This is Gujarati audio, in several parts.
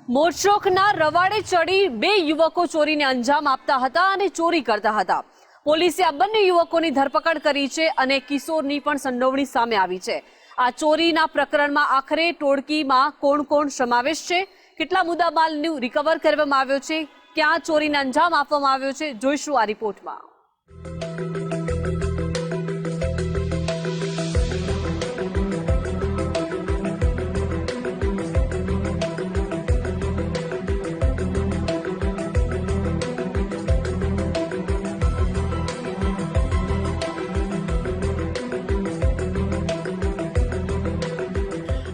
મોરચોકના રવાડે ચડી બે યુવકો ચોરીને અંજામ આપતા હતા અને ચોરી કરતા હતા। પોલીસે આ બંને યુવકોની ધરપકડ કરી છે અને કિશોરની પણ સંડોવણી સામે આવી છે। આ ચોરીના પ્રકરણમાં આખરે ટોળકીમાં કોણ કોણ સમાવેશ છે, કેટલા મુદ્દામાલનું રિકવર કરવામાં આવ્યો છે, ક્યાં ચોરીને અંજામ આપવામાં આવ્યો છે, જોઈશું આ રિપોર્ટમાં।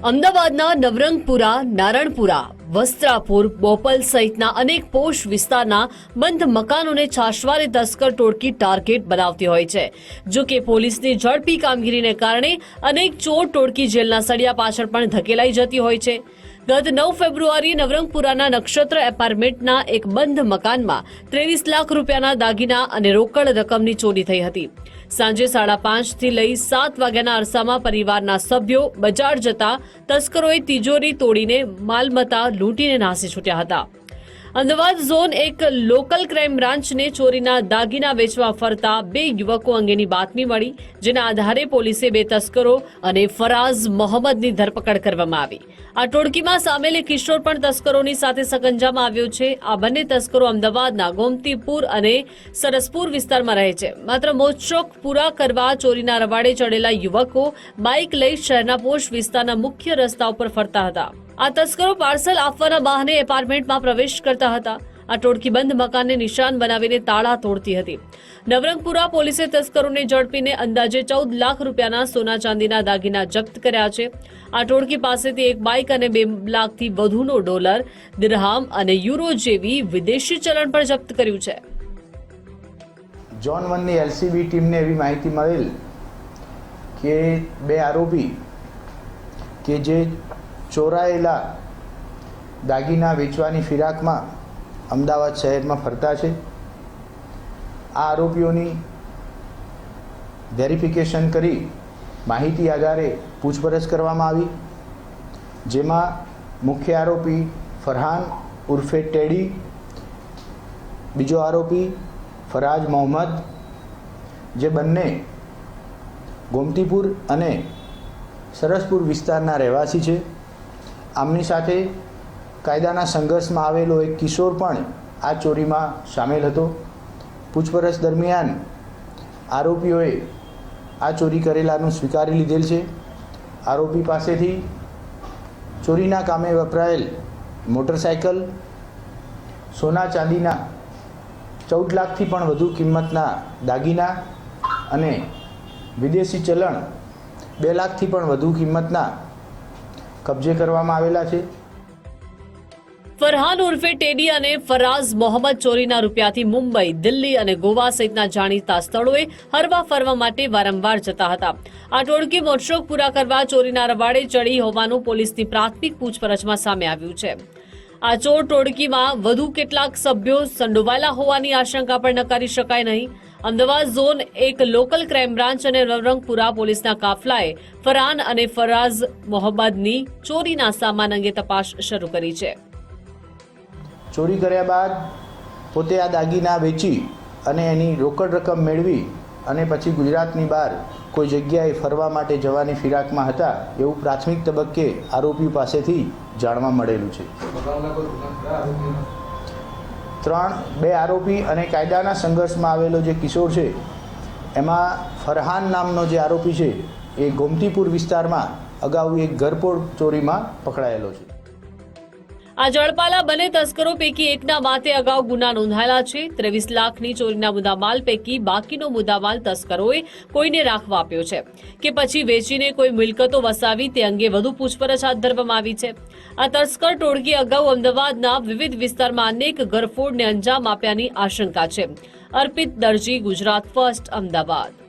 અમદાવાદના નવરંગપુરા, નારણપુરા, વસ્ત્રાપુર, બોપલ સહિતના અનેક પોશ વિસ્તારના બંધ મકાનોને છાશવારે તસ્કર ટોળકી ટાર્ગેટ બનાવતી હોય છે। જો કે પોલીસની ઝડપી કામગીરીને કારણે અનેક ચોર ટોળકી જેલના સળિયા પાછળ પણ ધકેલાઈ જતી હોય છે। ગત 9 ફેબ્રુઆરીએ નવરંગપુરાના નક્ષત્ર એપાર્ટમેન્ટના એક બંધ મકાનમાં 23 લાખ રૂપિયાના દાગીના અને રોકડ રકમની ચોરી થઈ હતી। સાંજે 5:30 થી લઈ 7 વાગ્યાના અરસામાં પરિવારના સભ્યો બજાર જતા તસ્કરોએ તિજોરી તોડીને માલમત્તા લૂંટીને નાસી છૂટ્યા હતા। અમદાવાદ ઝોન 1 લોકલ ક્રાઇમ બ્રાન્ચને ચોરીના દાગીના વેચવા ફરતા બે યુવકો અંગેની બાતમી મળી, જેના આધારે પોલીસે બે તસ્કરો અને ફરાઝ મોહમ્મદની ધરપકડ કરવામાં આવી। આ ટોળકીમાં સામેલ કિશોર પણ તસ્કરોની સાથે સકંજામાં આવ્યો છે। આ બંને તસ્કરો અમદાવાદના ગોમતીપુર અને સરસપુર વિસ્તારમાં રહે છે। માત્ર મોજશોખ પૂરા કરવા ચોરીના રવાડે ચડેલા યુવકો બાઇક લઈ શહેરના પોશ વિસ્તારના મુખ્ય રસ્તા ઉપર ફરતા હતા। આ તસ્કરો પાર્સલ આપવાના બહાને એપાર્ટમેન્ટમાં પ્રવેશ કરતા હતા। આ ટોળકી બંધ મકાનને નિશાન બનાવીને તાળા તોડતી હતી। નવરંગપુરા પોલીસે તસ્કરોને ઝડપીને અંદાજે 14 લાખ રૂપિયાના સોના ચાંદીના દાગીના જપ્ત કર્યા છે। આ ટોળકી પાસેથી એક બાઇક અને 2 લાખથી વધુનો ડોલર, દિરહામ અને યુરો જેવી વિદેશી ચલણ પણ જપ્ત કર્યું છે। ઝોન 1ની એલસીબી ટીમને એવી માહિતી મળેલ કે બે આરોપી કે જે ચોરાયેલા દાગીના વેચવાની ફિરાકમાં અમદાવાદ શહેરમાં ફરતા છે। આ આરોપીઓની વેરિફિકેશન કરી માહિતી આધારે પૂછપરછ કરવામાં આવી, જેમાં મુખ્ય આરોપી ફરહાન ઉર્ફે ટેડી, બીજો આરોપી ફરાજ મોહમ્મદ, જે બંને ગોમતીપુર અને સરસપુર વિસ્તારના રહેવાસી છે। આમની સાથે કાયદાના સંઘર્ષમાં આવેલો એક કિશોર પણ આ ચોરીમાં સામેલ હતો। પૂછપરછ દરમિયાન આરોપીઓએ આ ચોરી કરેલાનું સ્વીકારી લીધેલ છે। આરોપી પાસેથી ચોરીના કામે વપરાયેલ મોટરસાયકલ, સોના ચાંદીના 14 લાખથી પણ વધુ કિંમતના દાગીના અને વિદેશી ચલણ 2 લાખથી પણ વધુ કિંમતના કબજે કરવામાં આવેલા છે। ફરહાન ઉર્ફે ટેડી અને ફરાઝ મોહમ્મદ ચોરીના રૂપિયાથી મુંબઈ, દિલ્હી અને ગોવા સહિતના જાણીતા સ્થળોએ હરવા ફરવા માટે વારંવાર જતા હતા। આ ટોળકી મોજશોખ પૂરા કરવા ચોરીના રવાડે ચડી હોવાનું પોલીસની પ્રાથમિક પૂછપરછમાં સામે આવ્યું છે। આ ચોર ટોળકીમાં વધુ કેટલાક સભ્યો સંડોવાયેલા હોવાની આશંકા પણ નકારી શકાય નહીં। Ahmedabad zone 1 local crime branch અને નવરંગપુરા પોલીસના કાફલાએ ફરહાન અને ફરાઝ મોહમ્મદની ચોરીના સામાન અંગે તપાસ શરૂ કરી છે। ચોરી કર્યા બાદ પોતે આ દાગીના વેચી અને એની રોકડ રકમ મેળવી અને પછી ગુજરાતની બહાર કોઈ જગ્યાએ ફરવા માટે જવાની ફિરાકમાં હતા એવું પ્રાથમિક તબક્કે આરોપી પાસેથી જાણવા મળેલું છે। 2 આરોપી અને કાયદાના સંઘર્ષમાં આવેલો જે કિશોર છે, એમાં ફરહાન નામનો જે આરોપી છે એ ગોમતીપુર વિસ્તારમાં અગાઉ એક ઘરફોડ ચોરીમાં પકડાયેલો છે। આ ઝડપાલા બંને તસ્કરો પૈકી એકના માથે અગાઉ ગુના નોંધાયેલા છે। 23 લાખની ચોરીના મુદ્દામાલ પૈકી બાકીનો મુદ્દામાલ તસ્કરોએ કોઈને રાખવા આપ્યો છે કે પછી વેચીને કોઈ મિલકતો વસાવી તે અંગે વધુ પૂછપરછ હાથ ધરવામાં આવી છે। આ તસ્કર ટોળકી અગાઉ અમદાવાદના વિવિધ વિસ્તારમાં અનેક ઘરફોડને અંજામ આપ્યાની આશંકા છે। અર્પિત દરજી, ગુજરાત ફર્સ્ટ, અમદાવાદ।